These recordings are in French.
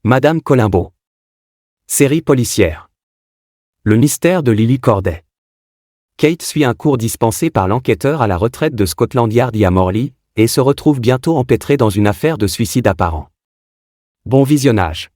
Madame Columbo. Série policière. Le mystère de Lily Corday. Kate suit un cours dispensé par l'enquêteur à la retraite de Scotland Yard à Morley, et se retrouve bientôt empêtrée dans une affaire de suicide apparent. Bon visionnage.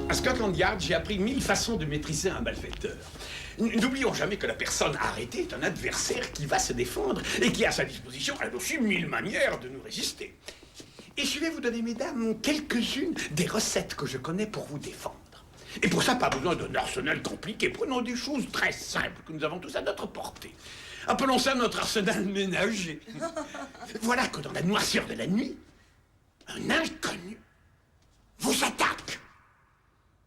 À Scotland Yard, j'ai appris 1000 façons de maîtriser un malfaiteur. N'oublions jamais que la personne arrêtée est un adversaire qui va se défendre et qui a à sa disposition, elle aussi, 1000 manières de nous résister. Et je vais vous donner, mesdames, quelques-unes des recettes que je connais pour vous défendre. Et pour ça, pas besoin d'un arsenal compliqué. Prenons des choses très simples que nous avons tous à notre portée. Appelons ça notre arsenal ménager. Voilà que dans la noirceur de la nuit, un inconnu vous attaque.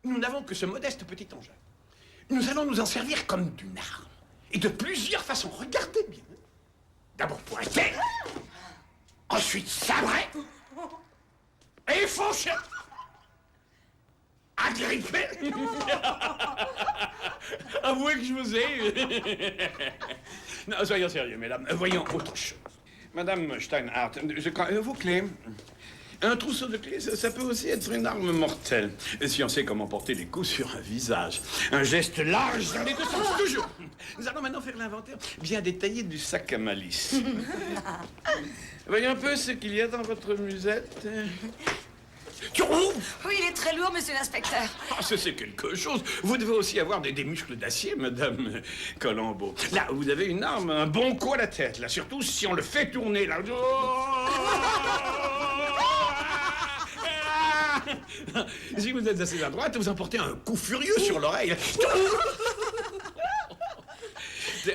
Nous n'avons que ce modeste petit engin. Nous allons nous en servir comme d'une arme. Et de plusieurs façons. Regardez bien. D'abord pointer. Ensuite sabrer. Et faucher. Agripper. Avouez que je vous ai. Non, soyons sérieux, mesdames. Voyons autre chose. Madame Steinhardt, je crois... vos clés... Un trousseau de clés, ça peut aussi être une arme mortelle. Si on sait comment porter les coups sur un visage. Un geste large dans les deux sens, toujours. Nous allons maintenant faire l'inventaire bien détaillé du sac à malice. Voyons un peu ce qu'il y a dans votre musette. Oui, il est très lourd, monsieur l'inspecteur. Ah, c'est quelque chose. Vous devez aussi avoir des muscles d'acier, madame Columbo. Là, vous avez une arme, un bon coup à la tête, là. Surtout si on le fait tourner, là. Si vous êtes assez à droite, vous emportez un coup furieux sur l'oreille.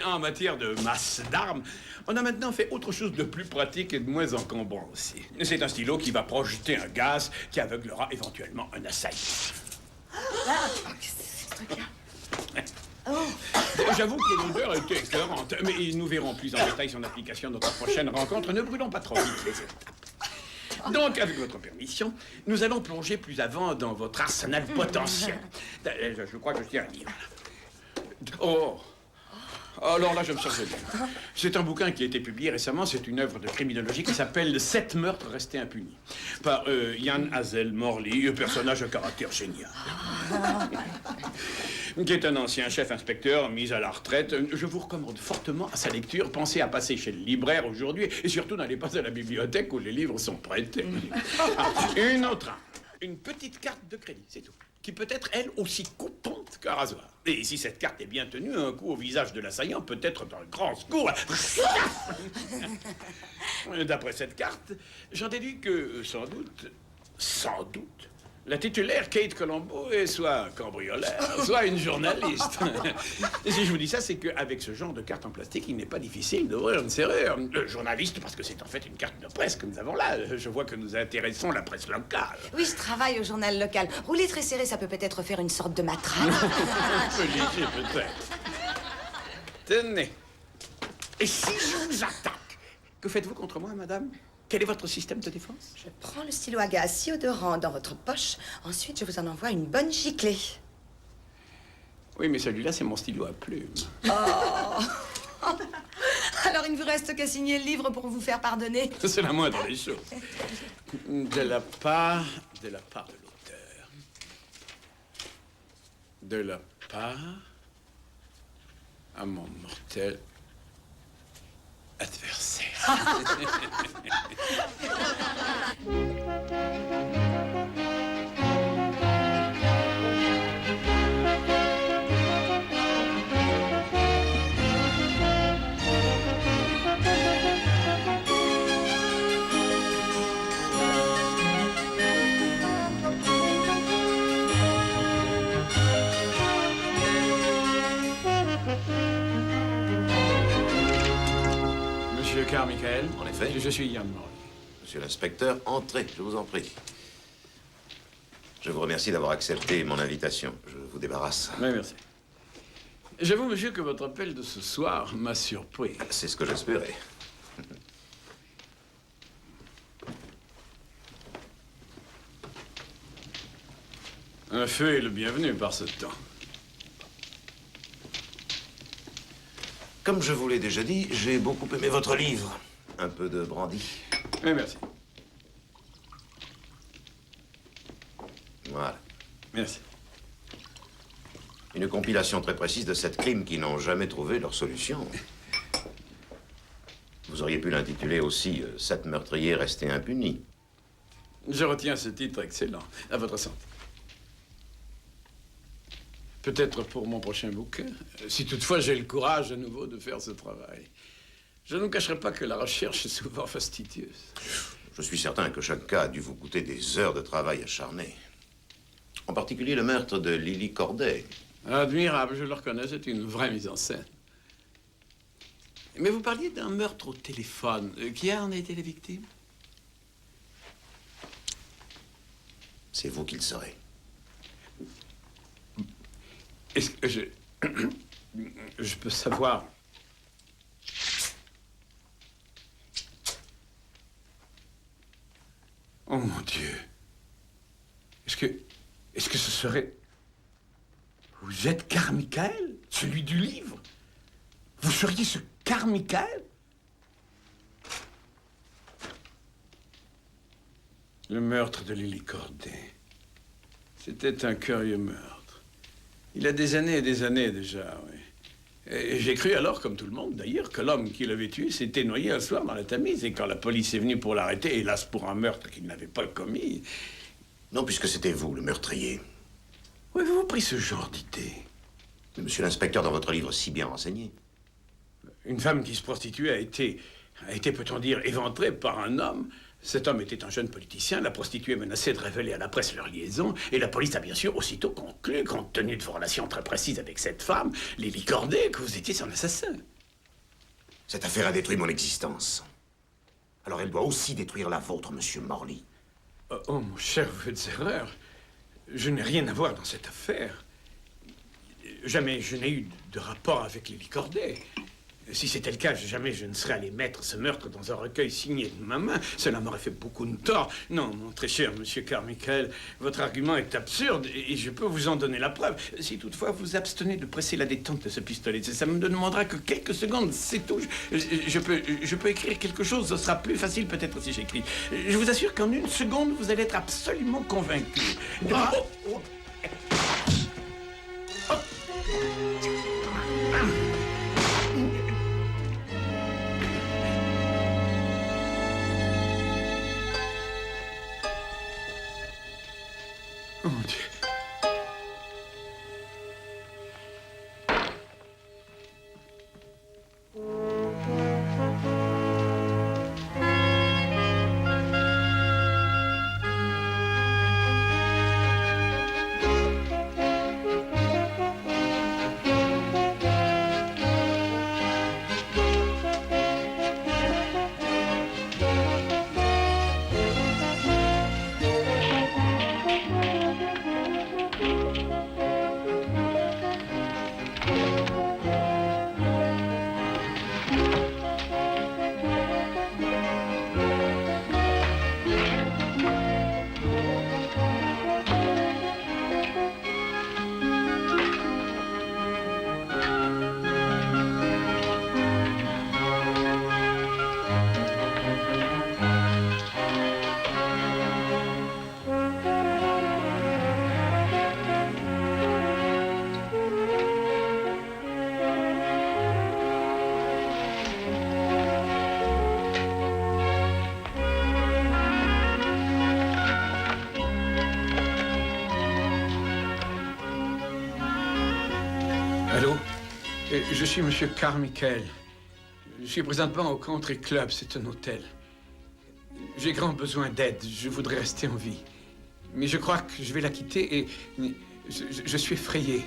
En matière de masse d'armes, on a maintenant fait autre chose de plus pratique et de moins encombrant aussi. C'est un stylo qui va projeter un gaz qui aveuglera éventuellement un assaillant. Qu'est-ce que c'est ce truc-là? J'avoue que l'odeur était écœurante, mais nous verrons plus en détail son application dans notre prochaine rencontre. Ne brûlons pas trop vite les étapes. Donc, avec votre permission, nous allons plonger plus avant dans votre arsenal potentiel. Je crois que je tiens un livre. Oh! Alors là, je me sens bien. C'est un bouquin qui a été publié récemment. C'est une œuvre de criminologie qui s'appelle « 7 meurtres restés impunis » par Ian Hazel Morley, personnage à caractère génial. Qui est un ancien chef-inspecteur mis à la retraite. Je vous recommande fortement à sa lecture. Pensez à passer chez le libraire aujourd'hui et surtout n'allez pas à la bibliothèque où les livres sont prêtés. Une autre arme. Une petite carte de crédit, c'est tout. Qui peut être, elle, aussi coupante qu'un rasoir. Et si cette carte est bien tenue, un coup au visage de l'assaillant peut être d'un grand secours. D'après cette carte, j'en déduis que, sans doute, la titulaire Kate Columbo est soit cambrioleur, soit une journaliste. Et si je vous dis ça, c'est qu'avec ce genre de carte en plastique, il n'est pas difficile d'ouvrir une serrure. Journaliste, parce que c'est en fait une carte de presse que nous avons là. Je vois que nous intéressons la presse locale. Oui, je travaille au journal local. Rouler très serré, ça peut peut-être faire une sorte de matraque. Un peu léger, peut-être. Tenez. Et si je vous attaque, que faites-vous contre moi, madame? Quel est votre système de défense? Je prends le stylo à gaz Siodoran dans votre poche. Ensuite, je vous en envoie une bonne giclée. Oui, mais celui-là, c'est mon stylo à plume. Alors, il ne vous reste qu'à signer le livre pour vous faire pardonner. C'est la moindre des choses. De la part de l'auteur. De la part à mon mortel adversaire. Monsieur Carmichael. En effet. Je suis Ian Morley. Monsieur l'inspecteur, entrez, je vous en prie. Je vous remercie d'avoir accepté mon invitation. Je vous débarrasse. Oui, merci. J'avoue, monsieur, que votre appel de ce soir m'a surpris. C'est ce que j'espérais. Un feu est le bienvenu par ce temps. Comme je vous l'ai déjà dit, j'ai beaucoup aimé votre livre. Un peu de brandy. Oui, merci. Voilà. Merci. Une compilation très précise de 7 crimes qui n'ont jamais trouvé leur solution. Vous auriez pu l'intituler aussi « 7 meurtriers restés impunis ». Je retiens ce titre excellent. À votre santé. Peut-être pour mon prochain bouquin, si toutefois j'ai le courage à nouveau de faire ce travail. Je ne vous cacherai pas que la recherche est souvent fastidieuse. Je suis certain que chaque cas a dû vous coûter des heures de travail acharné. En particulier le meurtre de Lily Corday. Admirable, je le reconnais, c'est une vraie mise en scène. Mais vous parliez d'un meurtre au téléphone. Qui en a été la victime? C'est vous qui le saurez. Est-ce que je peux savoir... Oh, mon Dieu. Est-ce que ce serait... Vous êtes Carmichael, celui du livre? Vous seriez ce Carmichael? Le meurtre de Lily Corday. C'était un curieux meurtre. Il a des années et des années déjà, oui. Et j'ai cru alors, comme tout le monde d'ailleurs, que l'homme qui l'avait tué s'était noyé un soir dans la Tamise. Et quand la police est venue pour l'arrêter, hélas pour un meurtre qu'il n'avait pas commis... Non, puisque c'était vous, le meurtrier. Où avez-vous pris ce genre d'idée? Mais monsieur l'inspecteur, dans votre livre, si bien renseigné. Une femme qui se prostituait a été, peut-on dire, éventrée par un homme. Cet homme était un jeune politicien. La prostituée menaçait de révéler à la presse leur liaison. Et la police a bien sûr aussitôt conclu, compte tenu de vos relations très précises avec cette femme, Lily Corday, que vous étiez son assassin. Cette affaire a détruit mon existence. Alors elle doit aussi détruire la vôtre, monsieur Morley. Oh, mon cher, vous faites erreur. Je n'ai rien à voir dans cette affaire. Jamais je n'ai eu de rapport avec Lily Corday. Si c'était le cas, jamais je ne serais allé mettre ce meurtre dans un recueil signé de ma main. Cela m'aurait fait beaucoup de tort. Non, mon très cher monsieur Carmichael, votre argument est absurde et je peux vous en donner la preuve. Si toutefois vous abstenez de presser la détente de ce pistolet, ça me demandera que quelques secondes, c'est tout. Je peux écrire quelque chose, ce sera plus facile peut-être si j'écris. Je vous assure qu'en une seconde, vous allez être absolument convaincu. Ah, oh. Oh mon Dieu. Allô? Je suis Monsieur Carmichael. Je suis présentement au Country Club, c'est un hôtel. J'ai grand besoin d'aide, je voudrais rester en vie. Mais je crois que je vais la quitter et je suis effrayé.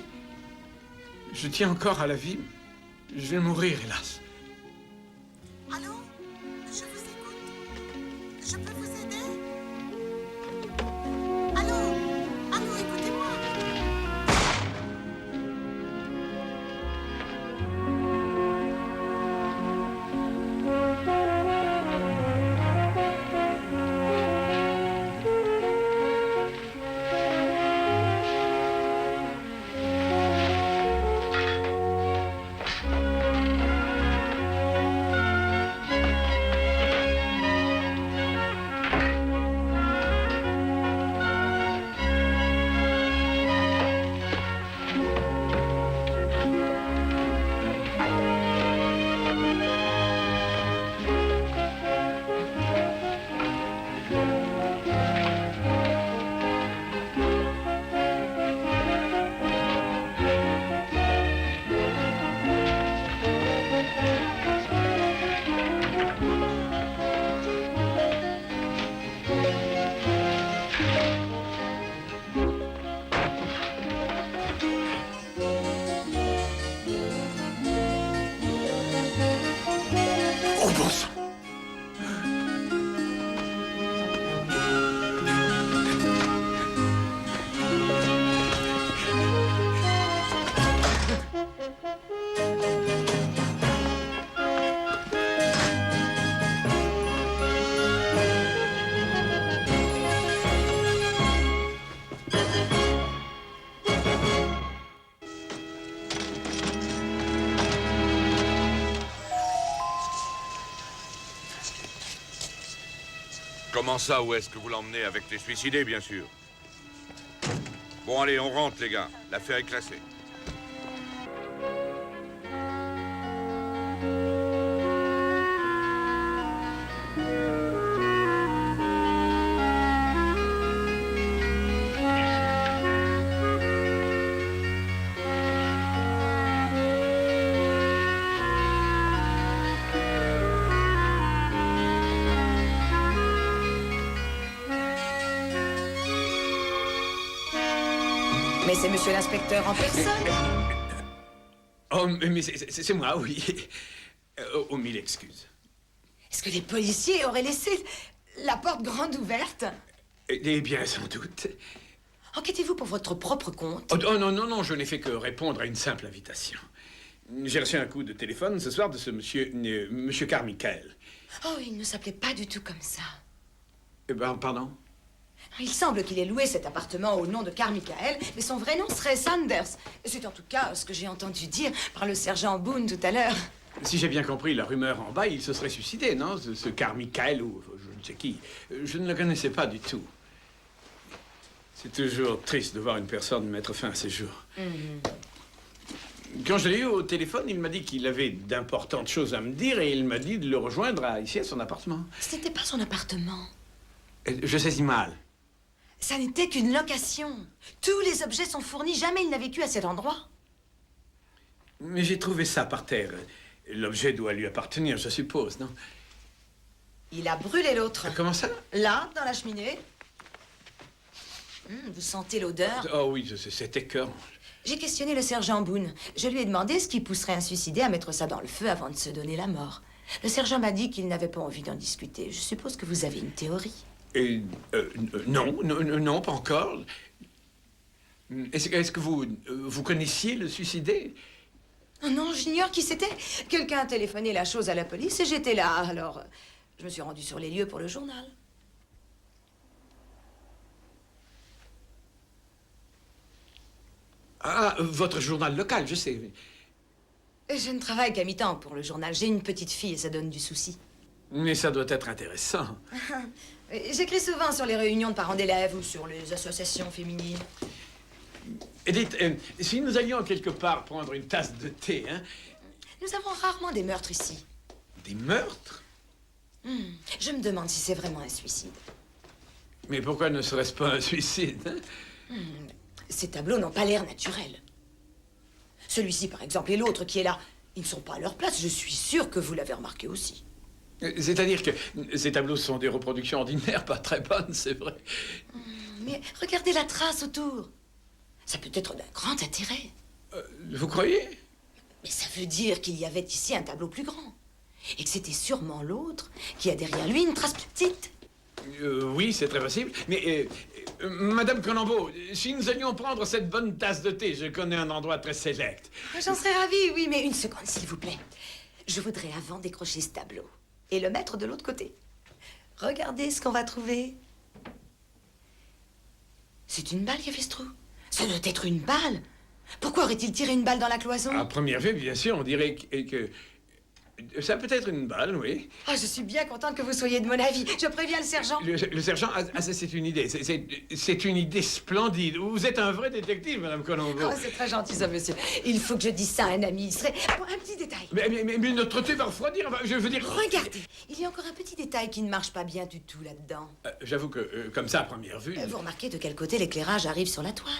Je tiens encore à la vie. Je vais mourir, hélas. Allô? Je vous écoute. Je peux vous aider? Allô? Allô, écoutez-moi. Oh bon sang! Comment ça, où est-ce que vous l'emmenez? Avec les suicidés, bien sûr. Bon, allez, on rentre, les gars. L'affaire est classée. Mais c'est monsieur l'inspecteur en personne. Oh, mais c'est moi, oui. Oh, mille excuses. Est-ce que les policiers auraient laissé la porte grande ouverte? Eh bien, sans doute. Enquêtez-vous pour votre propre compte? Oh, non, je n'ai fait que répondre à une simple invitation. J'ai reçu un coup de téléphone ce soir de ce monsieur Carmichael. Oh, il ne s'appelait pas du tout comme ça. Eh ben, pardon? Il semble qu'il ait loué cet appartement au nom de Carmichael, mais son vrai nom serait Sanders. C'est en tout cas ce que j'ai entendu dire par le sergent Boone tout à l'heure. Si j'ai bien compris la rumeur en bas, il se serait suicidé, non? Ce Carmichael ou je ne sais qui. Je ne le connaissais pas du tout. C'est toujours triste de voir une personne mettre fin à ses jours. Quand je l'ai eu au téléphone, il m'a dit qu'il avait d'importantes choses à me dire et il m'a dit de le rejoindre ici à son appartement. Ce n'était pas son appartement. Je saisis mal. Ça n'était qu'une location. Tous les objets sont fournis. Jamais il n'a vécu à cet endroit. Mais j'ai trouvé ça par terre. L'objet doit lui appartenir, je suppose, non? Il a brûlé l'autre. Comment ça? Là, dans la cheminée. Vous sentez l'odeur? Oh oui, c'est écœurant. J'ai questionné le sergent Boone. Je lui ai demandé ce qui pousserait un suicidé à mettre ça dans le feu avant de se donner la mort. Le sergent m'a dit qu'il n'avait pas envie d'en discuter. Je suppose que vous avez une théorie. Non, pas encore. Est-ce que vous connaissiez le suicidé? Oh non, j'ignore qui c'était. Quelqu'un a téléphoné la chose à la police et j'étais là. Alors, je me suis rendue sur les lieux pour le journal. Ah, votre journal local, je sais. Je ne travaille qu'à mi-temps pour le journal. J'ai une petite fille et ça donne du souci. Mais ça doit être intéressant. J'écris souvent sur les réunions de parents d'élèves ou sur les associations féminines. Edith, si nous allions quelque part prendre une tasse de thé, hein? Nous avons rarement des meurtres ici. Des meurtres? Je me demande si c'est vraiment un suicide. Mais pourquoi ne serait-ce pas un suicide, hein? Ces tableaux n'ont pas l'air naturels. Celui-ci, par exemple, et l'autre qui est là, ils ne sont pas à leur place. Je suis sûre que vous l'avez remarqué aussi. C'est-à-dire que ces tableaux sont des reproductions ordinaires, pas très bonnes, c'est vrai. Mais regardez la trace autour. Ça peut être d'un grand intérêt. Vous croyez? Mais ça veut dire qu'il y avait ici un tableau plus grand. Et que c'était sûrement l'autre qui a derrière lui une trace plus petite. Oui, c'est très possible. Mais, Madame Colombo, si nous allions prendre cette bonne tasse de thé, je connais un endroit très sélect. J'en serais ravie, oui, mais une seconde, s'il vous plaît. Je voudrais avant décrocher ce tableau et le mettre de l'autre côté. Regardez ce qu'on va trouver. C'est une balle qui a fait ce trou. Ça doit être une balle. Pourquoi aurait-il tiré une balle dans la cloison? À première vue, bien sûr, on dirait que ça peut être une balle, oui. Ah, je suis bien contente que vous soyez de mon avis. Je préviens le sergent. Le sergent, c'est une idée. C'est une idée splendide. Vous êtes un vrai détective, Madame Colombo. Oh, c'est très gentil, ça, monsieur. Il faut que je dise ça à un ami. Il serait... Bon, un petit détail. Mais notre thé va refroidir. Enfin, je veux dire... Regardez, il y a encore un petit détail qui ne marche pas bien du tout là-dedans. J'avoue que, comme ça, à première vue... Vous remarquez de quel côté l'éclairage arrive sur la toile?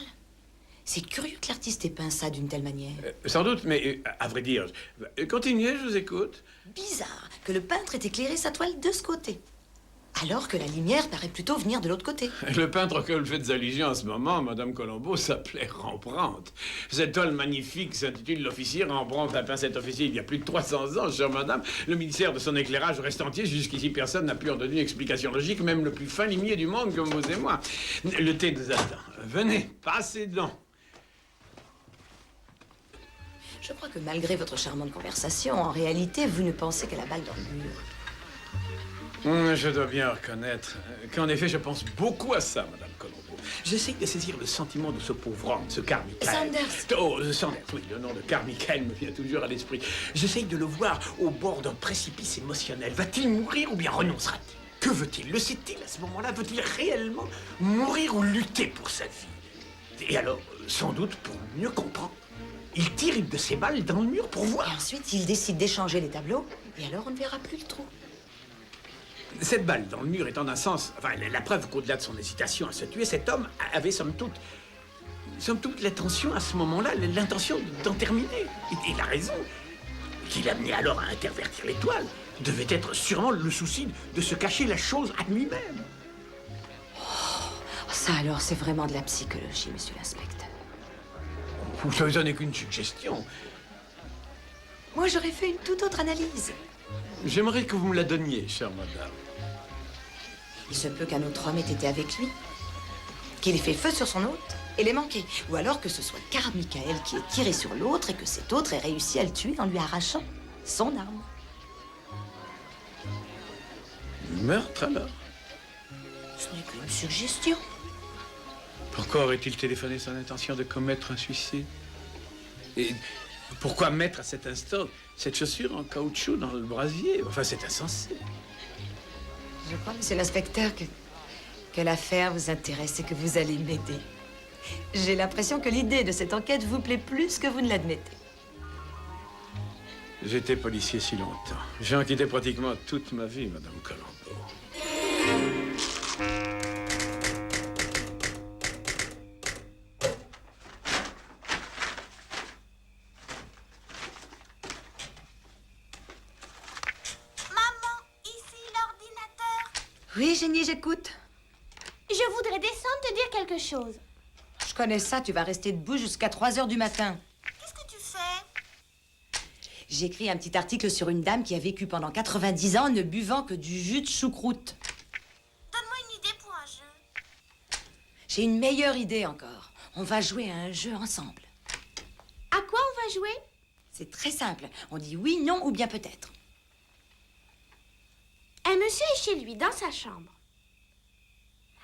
C'est curieux que l'artiste ait peint ça d'une telle manière. Sans doute, mais à vrai dire... Continuez, je vous écoute. Bizarre que le peintre ait éclairé sa toile de ce côté, alors que la lumière paraît plutôt venir de l'autre côté. Le peintre auquel vous faites allusion en ce moment, Madame Colombo, s'appelait Rembrandt. Cette toile magnifique s'intitule L'Officier. Rembrandt a peint cet officier il y a plus de 300 ans, chère madame. Le ministère de son éclairage reste entier. Jusqu'ici, personne n'a pu en donner une explication logique, même le plus fin limier du monde comme vous et moi. Le thé nous attend. Venez, passez donc. Je crois que malgré votre charmante conversation, en réalité, vous ne pensez qu'à la balle dans le mur. Je dois bien reconnaître qu'en effet, je pense beaucoup à ça, Madame Colombo. J'essaye de saisir le sentiment de ce pauvre homme, ce Carmichael. Sanders. Oh, Sanders, oui, le nom de Carmichael me vient toujours à l'esprit. J'essaye de le voir au bord d'un précipice émotionnel. Va-t-il mourir ou bien renoncera-t-il? Que veut-il? Le sait-il à ce moment-là? Veut-il réellement mourir ou lutter pour sa vie? Et alors, sans doute, pour mieux comprendre, il tire une de ses balles dans le mur pour voir. Et ensuite, il décide d'échanger les tableaux, et alors on ne verra plus le trou. Cette balle dans le mur est en un sens... Enfin, la preuve qu'au-delà de son hésitation à se tuer, cet homme avait somme toute l'intention à ce moment-là, l'intention d'en terminer. Et la raison qui l'amenait alors à intervertir l'étoile devait être sûrement le souci de se cacher la chose à lui-même. Oh, ça alors, c'est vraiment de la psychologie, monsieur l'inspecteur. Ça n'est qu'une suggestion. Moi, j'aurais fait une toute autre analyse. J'aimerais que vous me la donniez, chère madame. Il se peut qu'un autre homme ait été avec lui, qu'il ait fait feu sur son hôte et l'ait manqué. Ou alors que ce soit Carmichael qui ait tiré sur l'autre et que cet autre ait réussi à le tuer en lui arrachant son arme. Meurtre, alors? Ce n'est qu'une suggestion. Pourquoi aurait-il téléphoné son intention de commettre un suicide? Et pourquoi mettre à cet instant cette chaussure en caoutchouc dans le brasier? Enfin, c'est insensé. Je crois, monsieur l'inspecteur, que l'affaire vous intéresse et que vous allez m'aider. J'ai l'impression que l'idée de cette enquête vous plaît plus que vous ne l'admettez. J'étais policier si longtemps. J'ai enquêté pratiquement toute ma vie, Madame Colombo. Maman, ici l'ordinateur. Oui, Génie, j'écoute. Je voudrais descendre te dire quelque chose. Je connais ça, tu vas rester debout jusqu'à 3 heures du matin. Qu'est-ce que tu fais? J'ai écrit un petit article sur une dame qui a vécu pendant 90 ans ne buvant que du jus de choucroute. Donne-moi une idée pour un jeu. J'ai une meilleure idée encore. On va jouer à un jeu ensemble. À quoi on va jouer? C'est très simple. On dit oui, non ou bien peut-être. Un monsieur est chez lui, dans sa chambre.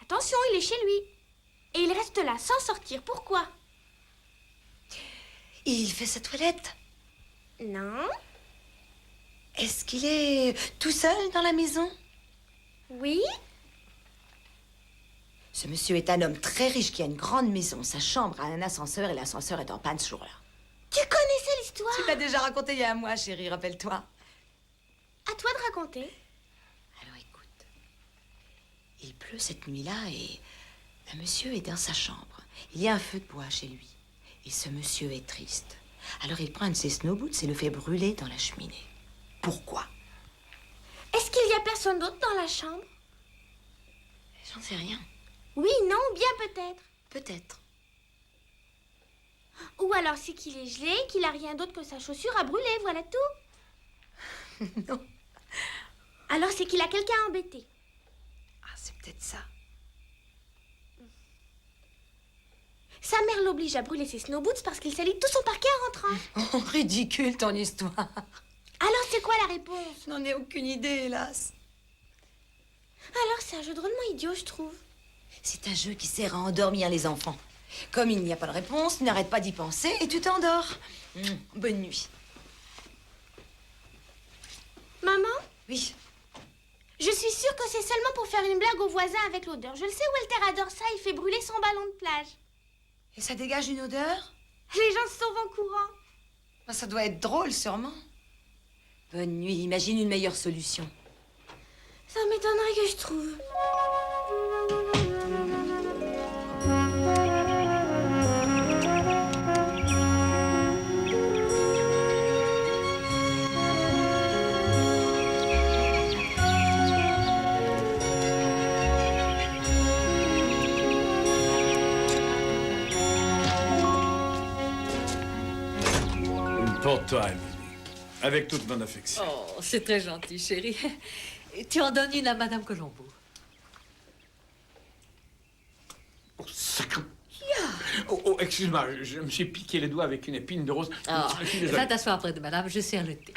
Attention, il est chez lui. Et il reste là, sans sortir. Pourquoi? Il fait sa toilette. Non. Est-ce qu'il est tout seul dans la maison? Oui. Ce monsieur est un homme très riche qui a une grande maison. Sa chambre a un ascenseur et l'ascenseur est en panne ce jour-là. Tu connaissais l'histoire? Tu l'as déjà raconté il y a un mois, chérie, rappelle-toi. À toi de raconter. Alors écoute. Il pleut cette nuit-là et un monsieur est dans sa chambre. Il y a un feu de bois chez lui. Et ce monsieur est triste. Alors il prend un de ses snow boots et le fait brûler dans la cheminée. Pourquoi? Est-ce qu'il y a personne d'autre dans la chambre? J'en sais rien. Oui, non, bien peut-être. Peut-être. Ou alors c'est qu'il est gelé, qu'il a rien d'autre que sa chaussure à brûler, voilà tout. Non. Alors c'est qu'il a quelqu'un embêté. Ah, c'est peut-être ça. Sa mère l'oblige à brûler ses snow boots parce qu'il salit tout son parquet en rentrant. Oh, ridicule ton histoire. Alors c'est quoi la réponse? Je n'en ai aucune idée, hélas. Alors c'est un jeu drôlement idiot, je trouve. C'est un jeu qui sert à endormir les enfants. Comme il n'y a pas de réponse, tu n'arrêtes pas d'y penser et tu t'endors. Bonne nuit. Maman? Oui. Je suis sûre que c'est seulement pour faire une blague aux voisins avec l'odeur. Je le sais, Walter adore ça, il fait brûler son ballon de plage. Et ça dégage une odeur? Les gens se sauvent en courant. Ah, ça doit être drôle, sûrement. Bonne nuit, imagine une meilleure solution. Ça m'étonnerait que je trouve. Pour toi, Emily. Avec toute mon affection. Oh, c'est très gentil, chérie. Tu en donnes une à Madame Colombo. Oh, sacre... Oh, excuse-moi, je me suis piqué les doigts avec une épine de rose. Oh, Je suis désolé. va t'asseoir près de Madame, je sers le thé.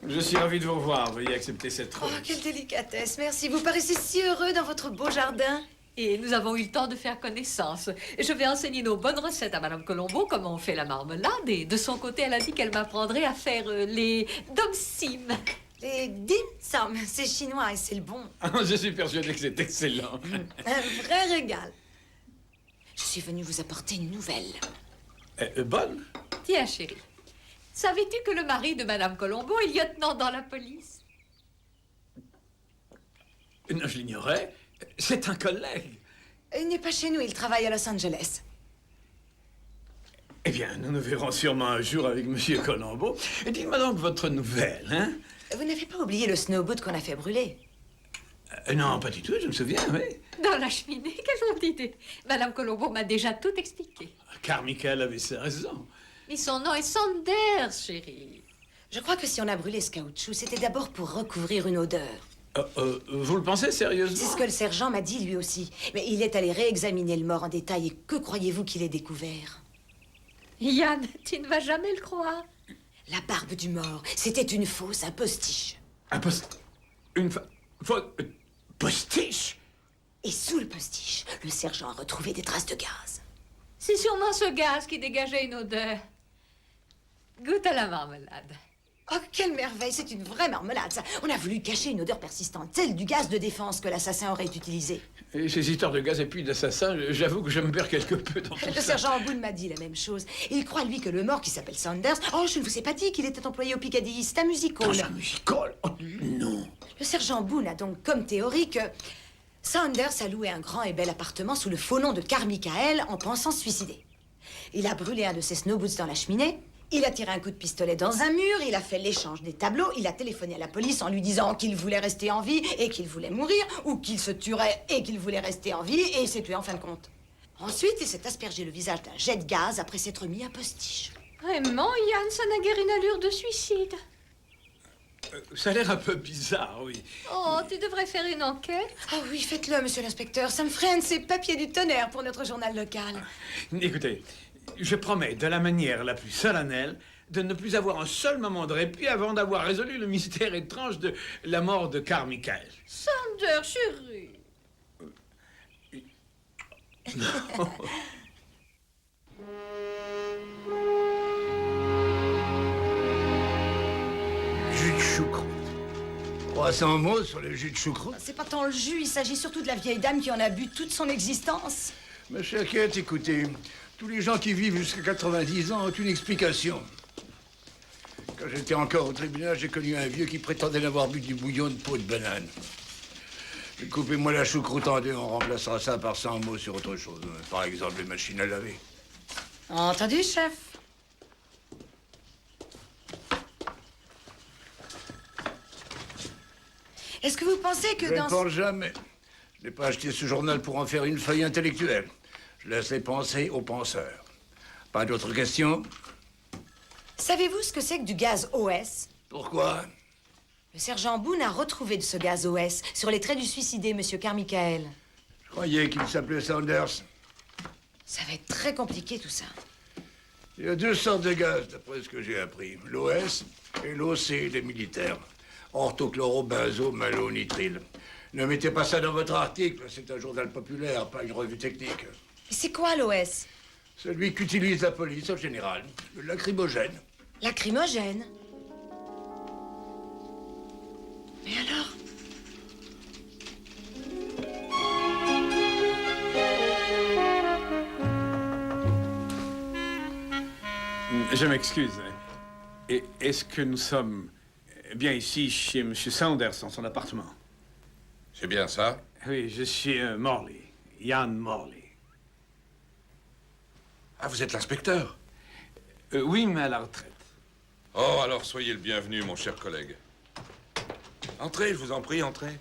Je suis ravi de vous revoir. Veuillez accepter cette Oh, rose. quelle délicatesse. Merci. Vous paraissez si heureux dans votre beau jardin. Et nous avons eu le temps de faire connaissance. Je vais enseigner nos bonnes recettes à Madame Colombo, comment on fait la marmelade. Et de son côté, elle a dit qu'elle m'apprendrait à faire les domsim. Les dim sum, c'est chinois et c'est le bon. Ah, je suis persuadé que c'est excellent. Un vrai régal. Je suis venue vous apporter une nouvelle. Bonne? Tiens, chérie. Savais-tu que le mari de Madame Colombo est lieutenant dans la police? Non, je l'ignorais. C'est un collègue. Il n'est pas chez nous, il travaille à Los Angeles. Eh bien, nous nous verrons sûrement un jour avec Monsieur Colombo. Dites-moi donc votre nouvelle, hein? Vous n'avez pas oublié le snowboot qu'on a fait brûler? Non, pas du tout, je me souviens, oui. Dans la cheminée, quelle bonne idée. Madame Colombo m'a déjà tout expliqué. Car Michael avait sa raison. Mais son nom est Sanders, chérie. Je crois que si on a brûlé ce caoutchouc, c'était d'abord pour recouvrir une odeur. Vous le pensez sérieusement? C'est ce que le sergent m'a dit lui aussi. Mais il est allé réexaminer le mort en détail et que croyez-vous qu'il ait découvert? Yann, tu ne vas jamais le croire. La barbe du mort, c'était une fausse, un postiche. Un post... Une postiche? Et sous le postiche, le sergent a retrouvé des traces de gaz. C'est sûrement ce gaz qui dégageait une odeur. Goûte à la marmelade. Oh, quelle merveille, c'est une vraie marmelade, ça. On a voulu cacher une odeur persistante, celle du gaz de défense que l'assassin aurait utilisé. Et ces histoires de gaz et puis d'assassin, j'avoue que je me perds quelque peu dans tout Le ça. sergent Boone m'a dit la même chose. Il croit, lui, que le mort qui s'appelle Sanders... Oh, je ne vous ai pas dit qu'il était employé au Piccadilly, c'est un music hall. Dans un music hall? Oh, non. Le sergent Boone a donc comme théorie que Sanders a loué un grand et bel appartement sous le faux nom de Carmichael en pensant se suicider. Il a brûlé un de ses snow boots dans la cheminée, il a tiré un coup de pistolet dans un mur, il a fait l'échange des tableaux, il a téléphoné à la police en lui disant qu'il voulait rester en vie et qu'il voulait mourir, ou qu'il se tuerait et qu'il voulait rester en vie, et il s'est tué en fin de compte. Ensuite, il s'est aspergé le visage d'un jet de gaz après s'être mis un postiche. Vraiment, Yann, ça n'a guère une allure de suicide. Ça a l'air un peu bizarre, oui. Oh, tu devrais faire une enquête. Ah oui, faites-le, monsieur l'inspecteur. Ça me ferait un de ces papiers du tonnerre pour notre journal local. Écoutez, je promets, de la manière la plus solennelle, de ne plus avoir un seul moment de répit avant d'avoir résolu le mystère étrange de la mort de Carmichael. Sanders, chérie. Jus de choucroute. 300 mots sur le jus de choucroute. C'est pas tant le jus, il s'agit surtout de la vieille dame qui en a bu toute son existence. Ma chère Kate, écoutez, tous les gens qui vivent jusqu'à 90 ans ont une explication. Quand j'étais encore au tribunal, j'ai connu un vieux qui prétendait n'avoir bu du bouillon de peau de banane. Coupez-moi la choucroute en deux, on remplacera ça par 100 mots sur autre chose. Par exemple, les machines à laver. Entendu, chef. Est-ce que vous pensez que Je ne dans... pense jamais. Je n'ai pas acheté ce journal pour en faire une feuille intellectuelle. Je laisse les penser aux penseurs. Pas d'autres questions? Savez-vous ce que c'est que du gaz OS? Pourquoi? Le sergent Boone a retrouvé de ce gaz OS sur les traits du suicidé, monsieur Carmichael. Je croyais qu'il s'appelait Sanders. Ça va être très compliqué, tout ça. Il y a deux sortes de gaz, d'après ce que j'ai appris. L'OS et l'OC des militaires. Orthochlorobenzomallonitrile. Ne mettez pas ça dans votre article. C'est un journal populaire, pas une revue technique. Et c'est quoi l'OS? Celui qu'utilise la police en général. Le lacrymogène. Lacrymogène? Mais alors? Je m'excuse. Est-ce que nous sommes bien ici chez M. Saunders, dans son appartement? C'est bien ça? Oui, je suis Morley. Ian Morley. Ah, vous êtes l'inspecteur? Oui, mais à la retraite. Oh, alors soyez le bienvenu, mon cher collègue. Entrez, je vous en prie, entrez.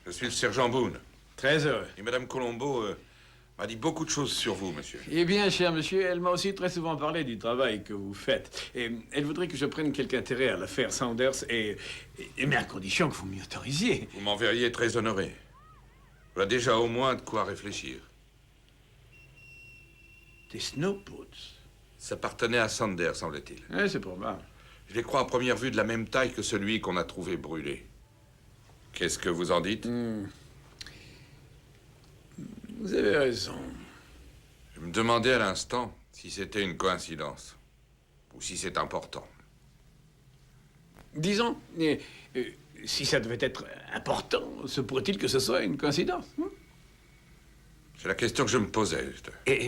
Je suis le sergent Boone. Très heureux. Et Madame Colombo m'a dit beaucoup de choses sur vous, monsieur. Eh bien, cher monsieur, elle m'a aussi très souvent parlé du travail que vous faites. Et elle voudrait que je prenne quelque intérêt à l'affaire Saunders, mais à condition que vous m'y autorisiez. Vous m'en verriez très honoré. Voilà déjà au moins de quoi réfléchir. Des snowboots. Ça appartenait à Sanders, semble-t-il. Oui, c'est probable. Je les crois à première vue de la même taille que celui qu'on a trouvé brûlé. Qu'est-ce que vous en dites? Vous avez raison. Je me demandais à l'instant si c'était une coïncidence. Ou si c'est important. Disons, si ça devait être important, se pourrait-il que ce soit une coïncidence? C'est la question que je me posais.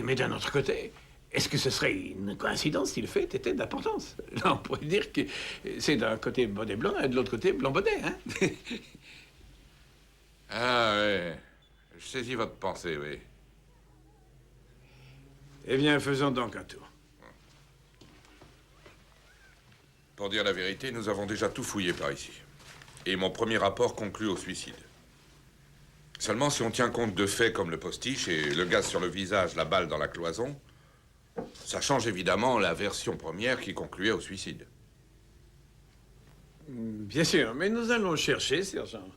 Mais d'un autre côté, est-ce que ce serait une coïncidence si le fait était d'importance? Là, on pourrait dire que c'est d'un côté bonnet blanc et de l'autre côté blanc bonnet, hein? Ah, oui. Je saisis votre pensée, oui. Eh bien, faisons donc un tour. Pour dire la vérité, nous avons déjà tout fouillé par ici. Et mon premier rapport conclut au suicide. Seulement, si on tient compte de faits comme le postiche et le gaz sur le visage, la balle dans la cloison, ça change évidemment la version première qui concluait au suicide. Bien sûr, mais nous allons chercher, sergent.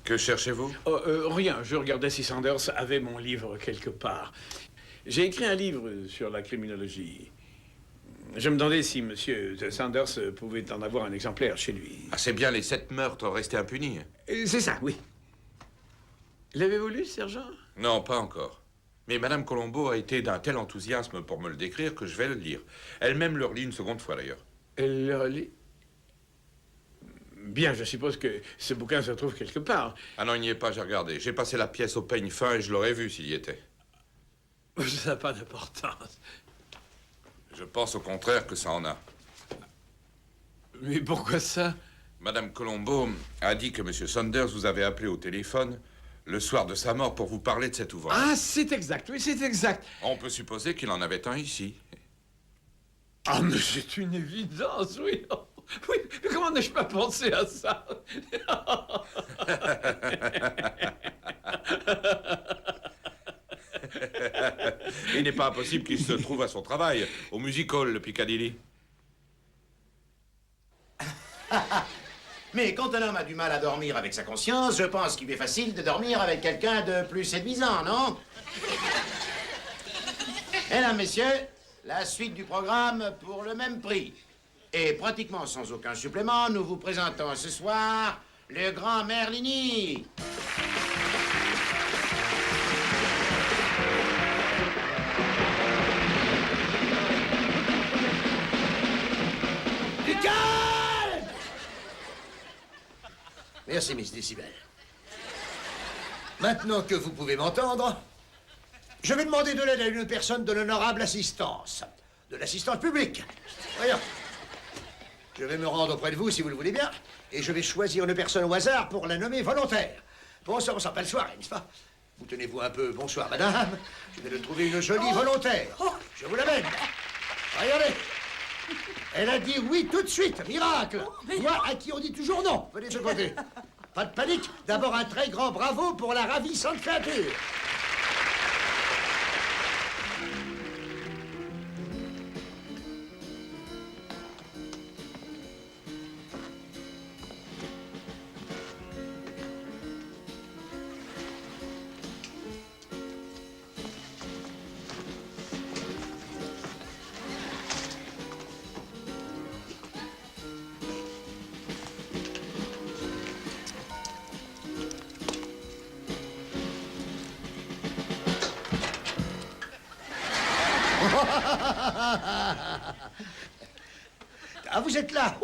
Que cherchez-vous? Rien. Je regardais si Sanders avait mon livre quelque part. J'ai écrit un livre sur la criminologie. Je me demandais si M. Sanders pouvait en avoir un exemplaire chez lui. Ah, c'est bien les 7 meurtres restés impunis. C'est ça, oui. L'avez-vous lu, sergent? Non, pas encore. Mais Madame Colombo a été d'un tel enthousiasme pour me le décrire que je vais le lire. Elle-même le relit une seconde fois, d'ailleurs. Elle le relit? Bien, je suppose que ce bouquin se trouve quelque part. Ah non, il n'y est pas, j'ai regardé. J'ai passé la pièce au peigne fin et je l'aurais vu s'il y était. Ça n'a pas d'importance. Je pense au contraire que ça en a. Mais pourquoi ça? Madame Colombo a dit que M. Saunders vous avait appelé au téléphone le soir de sa mort pour vous parler de cet ouvrage. Ah, c'est exact, oui, c'est exact. On peut supposer qu'il en avait un ici. Ah, mais c'est une évidence, oui. Oui, mais comment n'ai-je pas pensé à ça? Il n'est pas impossible qu'il se trouve à son travail, au Music Hall, le Piccadilly. Mais quand un homme a du mal à dormir avec sa conscience, je pense qu'il est facile de dormir avec quelqu'un de plus séduisant, non? Mesdames, messieurs, la suite du programme pour le même prix. Et pratiquement sans aucun supplément, nous vous présentons ce soir le grand Merlini. Du calme! Merci, Miss Décibel. Maintenant que vous pouvez m'entendre, je vais demander de l'aide à une personne de l'honorable assistance. de l'assistante publique. Voyons. Je vais me rendre auprès de vous, si vous le voulez bien, et je vais choisir une personne au hasard pour la nommer volontaire. Bon, ça, on s'en pas le soir, n'est-ce pas? Vous tenez-vous un peu. Bonsoir, madame. Je vais de trouver une jolie volontaire. Je vous l'amène. Regardez. Elle a dit oui tout de suite. Miracle. Moi, à qui on dit toujours non. Venez de ce côté. Pas de panique. D'abord, un très grand bravo pour la ravissante créature. Ah, vous êtes là.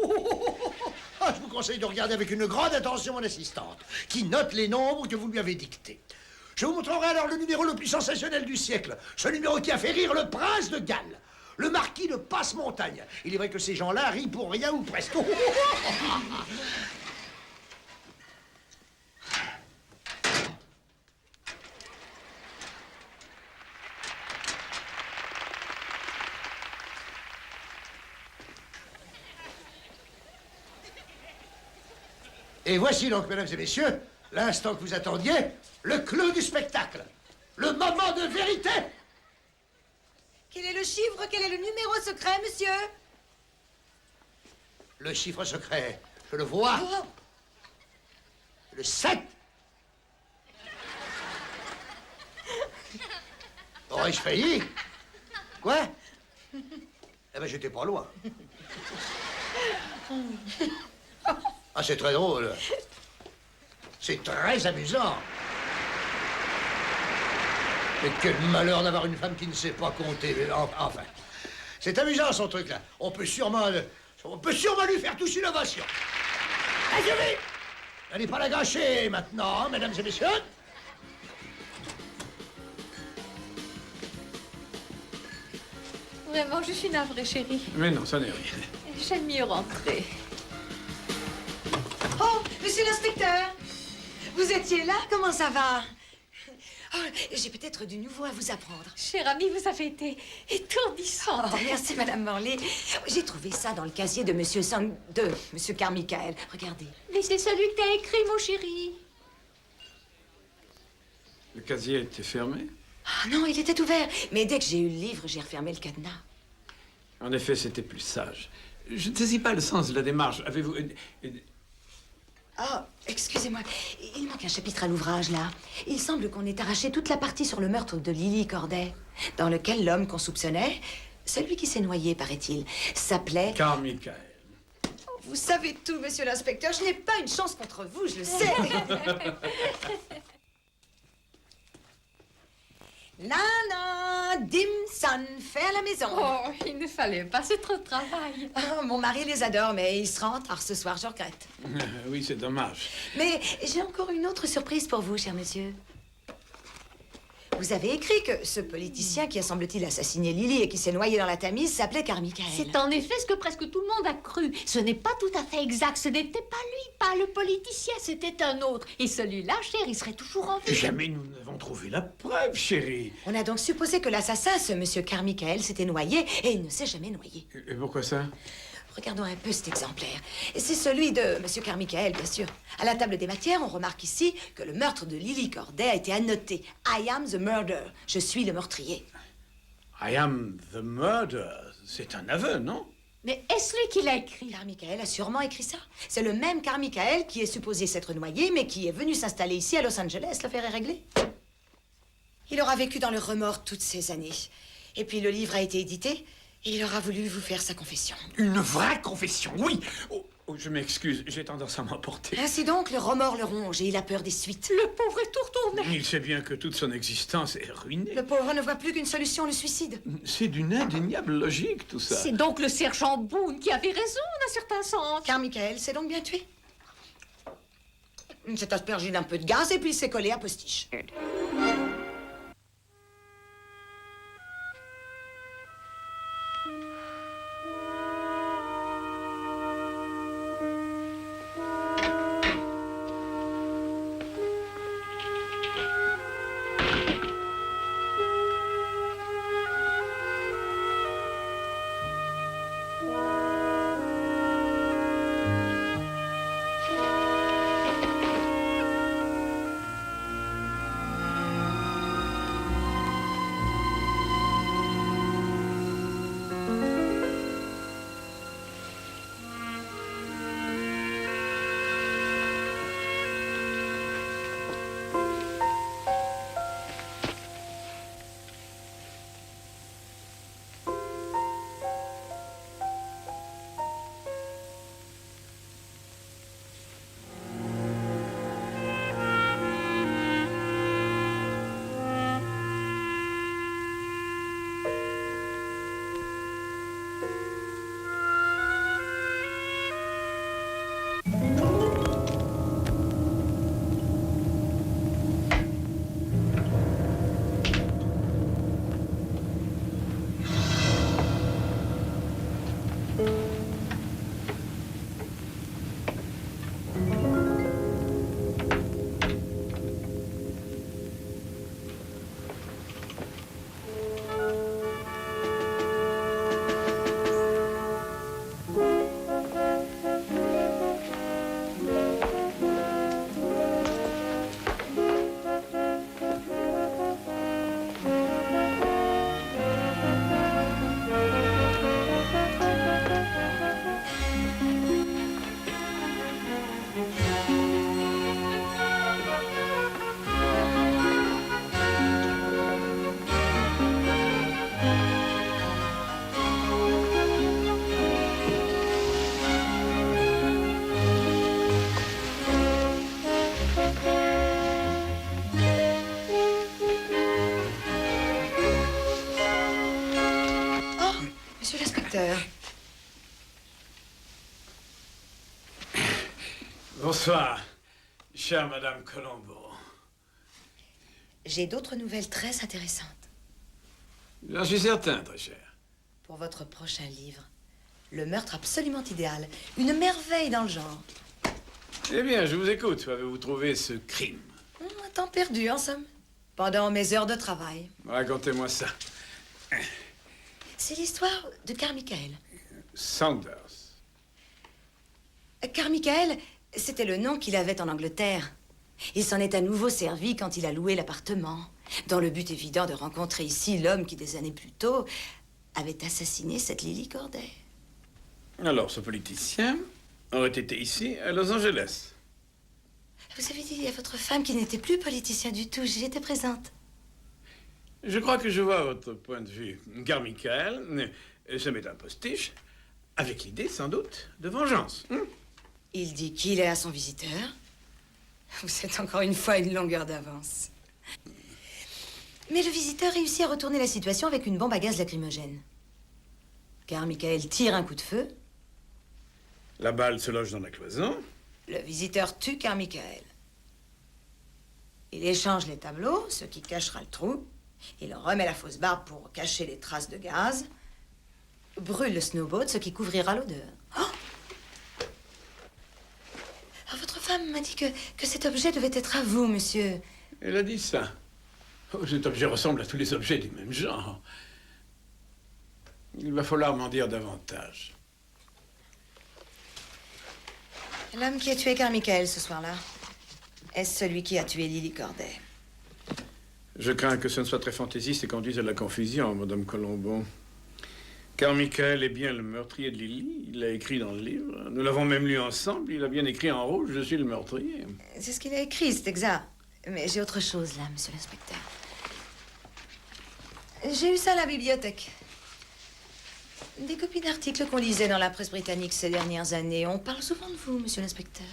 Ah, je vous conseille de regarder avec une grande attention mon assistante, qui note les nombres que vous lui avez dictés. Je vous montrerai alors le numéro le plus sensationnel du siècle, ce numéro qui a fait rire le prince de Galles, le marquis de Passe-Montagne. Il est vrai que ces gens-là rient pour rien ou presque. Et voici donc, mesdames et messieurs, l'instant que vous attendiez, le clou du spectacle, le moment de vérité. Quel est le chiffre? Quel est le numéro secret, monsieur? Le chiffre secret, je le vois. Le 7. Aurais-je failli? Quoi? Eh ben, j'étais pas loin. Ah, c'est très drôle. C'est très amusant. Mais quel malheur d'avoir une femme qui ne sait pas compter. Enfin, c'est amusant, son truc-là. On peut sûrement lui faire tous une ovation. Allez, vite! N'allez pas la gâcher maintenant, hein, mesdames et messieurs. Vraiment, je suis navrée, chérie. Mais non, ça n'est rien. J'aime mieux rentrer. Oh, monsieur l'inspecteur! Vous étiez là? Comment ça va? Oh, j'ai peut-être du nouveau à vous apprendre. Cher ami, vous avez été étourdissante. Oh, merci, Madame Morley. J'ai trouvé ça dans le casier de Monsieur Monsieur Carmichael. Regardez. Mais c'est celui que t'as écrit, mon chéri. Le casier était fermé? Ah non, il était ouvert. Mais dès que j'ai eu le livre, j'ai refermé le cadenas. En effet, c'était plus sage. Je ne saisis pas le sens de la démarche. Avez-vous... Oh, excusez-moi. Il manque un chapitre à l'ouvrage, là. Il semble qu'on ait arraché toute la partie sur le meurtre de Lily Corday, dans lequel l'homme qu'on soupçonnait, celui qui s'est noyé, paraît-il, s'appelait... Carmichael. Vous savez tout, monsieur l'inspecteur. Je n'ai pas une chance contre vous, je le sais. Nana, Dimson, fait à la maison. Oh, il ne fallait pas, c'est trop de travail. Oh, mon mari les adore, mais il sera en retard ce soir, je regrette. Oui, c'est dommage. Mais j'ai encore une autre surprise pour vous, cher monsieur. Vous avez écrit que ce politicien qui a, semble-t-il, assassiné Lily et qui s'est noyé dans la Tamise s'appelait Carmichael. C'est en effet ce que presque tout le monde a cru. Ce n'est pas tout à fait exact. Ce n'était pas lui, pas le politicien, c'était un autre. Et celui-là, cher, il serait toujours en vie. Jamais nous n'avons trouvé la preuve, chérie. On a donc supposé que l'assassin, ce monsieur Carmichael, s'était noyé et il ne s'est jamais noyé. Et pourquoi ça? Regardons un peu cet exemplaire. C'est celui de monsieur Carmichael, bien sûr. À la table des matières, on remarque ici que le meurtre de Lily Corday a été annoté. I am the murderer. Je suis le meurtrier. I am the murderer. C'est un aveu, non? Mais est-ce lui qui l'a écrit? Carmichael a sûrement écrit ça. C'est le même Carmichael qui est supposé s'être noyé, mais qui est venu s'installer ici à Los Angeles. L'affaire est réglée. Il aura vécu dans le remords toutes ces années. Et puis le livre a été édité. Et il aura voulu vous faire sa confession. Une vraie confession, oui. Oh, je m'excuse, j'ai tendance à m'emporter. Ainsi donc, le remords le ronge et il a peur des suites. Le pauvre est tout retourné. Il sait bien que toute son existence est ruinée. Le pauvre ne voit plus qu'une solution, le suicide. C'est d'une indéniable logique, tout ça. C'est donc le sergent Boone qui avait raison, en un certain sens. Carmichael s'est donc bien tué. Il s'est aspergé d'un peu de gaz et puis il s'est collé à postiche. Bonsoir, chère Madame Colombo. J'ai d'autres nouvelles très intéressantes. J'en suis certain, très cher. Pour votre prochain livre. Le meurtre absolument idéal. Une merveille dans le genre. Eh bien, je vous écoute. Où avez-vous trouvé ce crime? Un temps perdu, en somme. Pendant mes heures de travail. Racontez-moi ça. C'est l'histoire de Carmichael. Saunders. Carmichael, c'était le nom qu'il avait en Angleterre. Il s'en est à nouveau servi quand il a loué l'appartement, dans le but évident de rencontrer ici l'homme qui, des années plus tôt, avait assassiné cette Lily Corday. Alors, ce politicien aurait été ici, à Los Angeles. Vous avez dit à votre femme qu'il n'était plus politicien du tout. J'y étais présente. Je crois que je vois votre point de vue. Carmichael se met un postiche, avec l'idée, sans doute, de vengeance. Il dit qu'il est à son visiteur. Vous êtes encore une fois une longueur d'avance. Mais le visiteur réussit à retourner la situation avec une bombe à gaz lacrymogène. Carmichael tire un coup de feu. La balle se loge dans la cloison. Le visiteur tue Carmichael. Il échange les tableaux, ce qui cachera le trou. Il remet la fausse barbe pour cacher les traces de gaz. Brûle le snowboat, ce qui couvrira l'odeur. Oh! Alors, votre femme m'a dit que cet objet devait être à vous, monsieur. Elle a dit ça. Oh, cet objet ressemble à tous les objets du même genre. Il va falloir m'en dire davantage. L'homme qui a tué Carmichael ce soir-là, est-ce celui qui a tué Lily Corday? Je crains que ce ne soit très fantaisiste et conduise à la confusion, Madame Colombo. Carmichael est bien le meurtrier de Lily. Il l'a écrit dans le livre. Nous l'avons même lu ensemble. Il a bien écrit en rouge, je suis le meurtrier. C'est ce qu'il a écrit, c'est exact. Mais j'ai autre chose là, monsieur l'inspecteur. J'ai eu ça à la bibliothèque. Des copies d'articles qu'on lisait dans la presse britannique ces dernières années. On parle souvent de vous, monsieur l'inspecteur.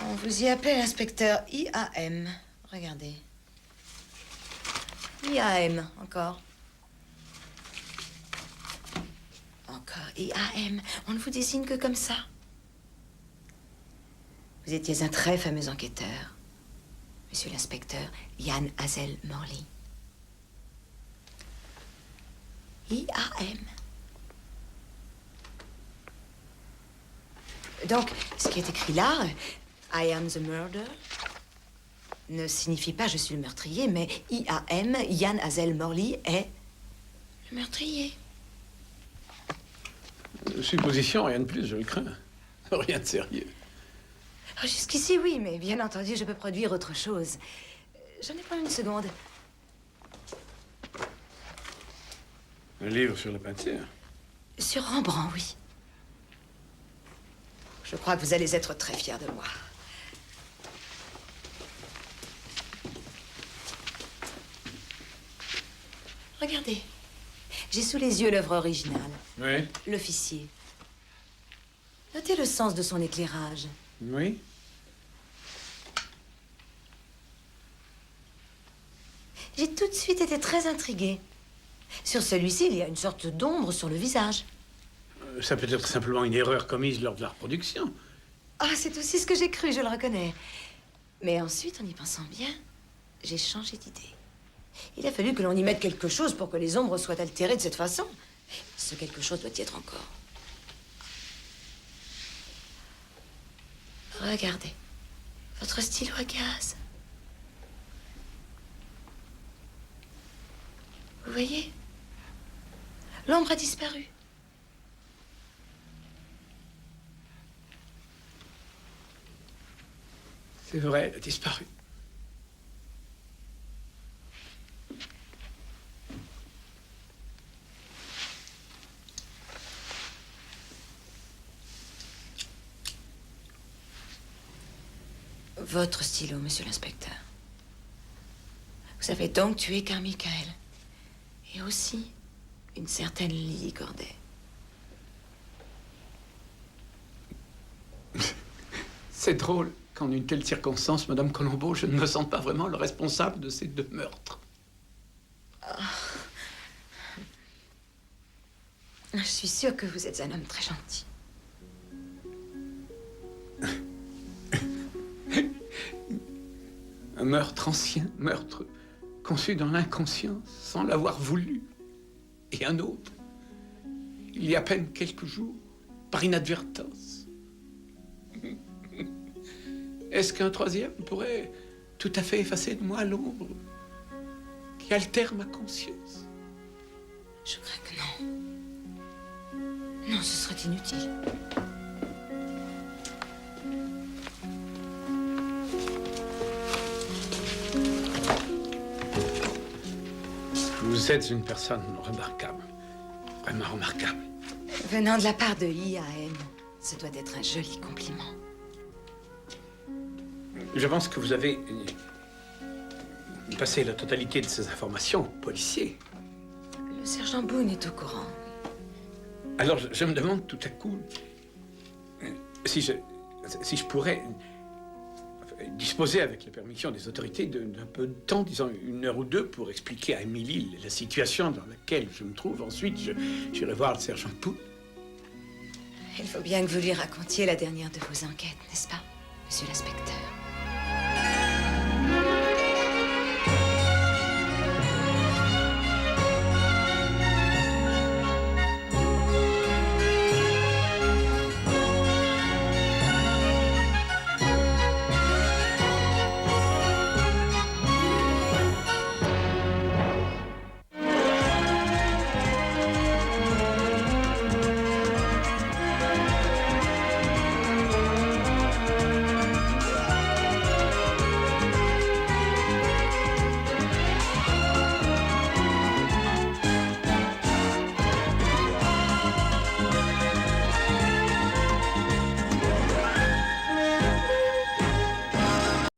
On vous y appelle l'inspecteur IAM. Regardez. IAM, encore. Encore IAM. On ne vous désigne que comme ça. Vous étiez un très fameux enquêteur, monsieur l'inspecteur Ian Hazel Morley. IAM. Donc, ce qui est écrit là, I am the murderer, ne signifie pas je suis le meurtrier, mais IAM, Ian Hazel Morley, est le meurtrier. Supposition, rien de plus, je le crains. Rien de sérieux. Oh, jusqu'ici, oui, mais bien entendu, je peux produire autre chose. J'en ai pas une seconde. Un livre sur la peinture? Sur Rembrandt, oui. Je crois que vous allez être très fiers de moi. Regardez. J'ai sous les yeux l'œuvre originale. Oui. L'officier. Notez le sens de son éclairage. Oui. J'ai tout de suite été très intriguée. Sur celui-ci, il y a une sorte d'ombre sur le visage. Ça peut être simplement une erreur commise lors de la reproduction. Ah, c'est aussi ce que j'ai cru, je le reconnais. Mais ensuite, en y pensant bien, j'ai changé d'idée. Il a fallu que l'on y mette quelque chose pour que les ombres soient altérées de cette façon. Ce quelque chose doit y être encore. Regardez. Votre stylo à gaz. Vous voyez? L'ombre a disparu. C'est vrai, elle a disparu. Votre stylo, monsieur l'inspecteur. Vous avez donc tué Carmichael. Et aussi une certaine Lily Corday. C'est drôle qu'en une telle circonstance, Madame Colombo, je ne me sente pas vraiment le responsable de ces deux meurtres. Oh. Je suis sûre que vous êtes un homme très gentil. Un meurtre ancien, meurtre conçu dans l'inconscience, sans l'avoir voulu. Et un autre, il y a à peine quelques jours, par inadvertance. Est-ce qu'un troisième pourrait tout à fait effacer de moi l'ombre qui altère ma conscience? Je crains que non. Non, ce serait inutile. Vous êtes une personne remarquable. Vraiment remarquable. Venant de la part de IAM, ce doit être un joli compliment. Je pense que vous avez passé la totalité de ces informations aux policiers. Le sergent Boone est au courant. Alors, je me demande tout à coup si je pourrais disposer, avec la permission des autorités, d'un peu de temps, disons 1 heure ou 2, pour expliquer à Émilie la situation dans laquelle je me trouve. Ensuite, j'irai voir le sergent Boone. Il faut bien que vous lui racontiez la dernière de vos enquêtes, n'est-ce pas, monsieur l'inspecteur?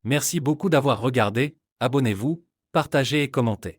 Merci beaucoup d'avoir regardé, abonnez-vous, partagez et commentez.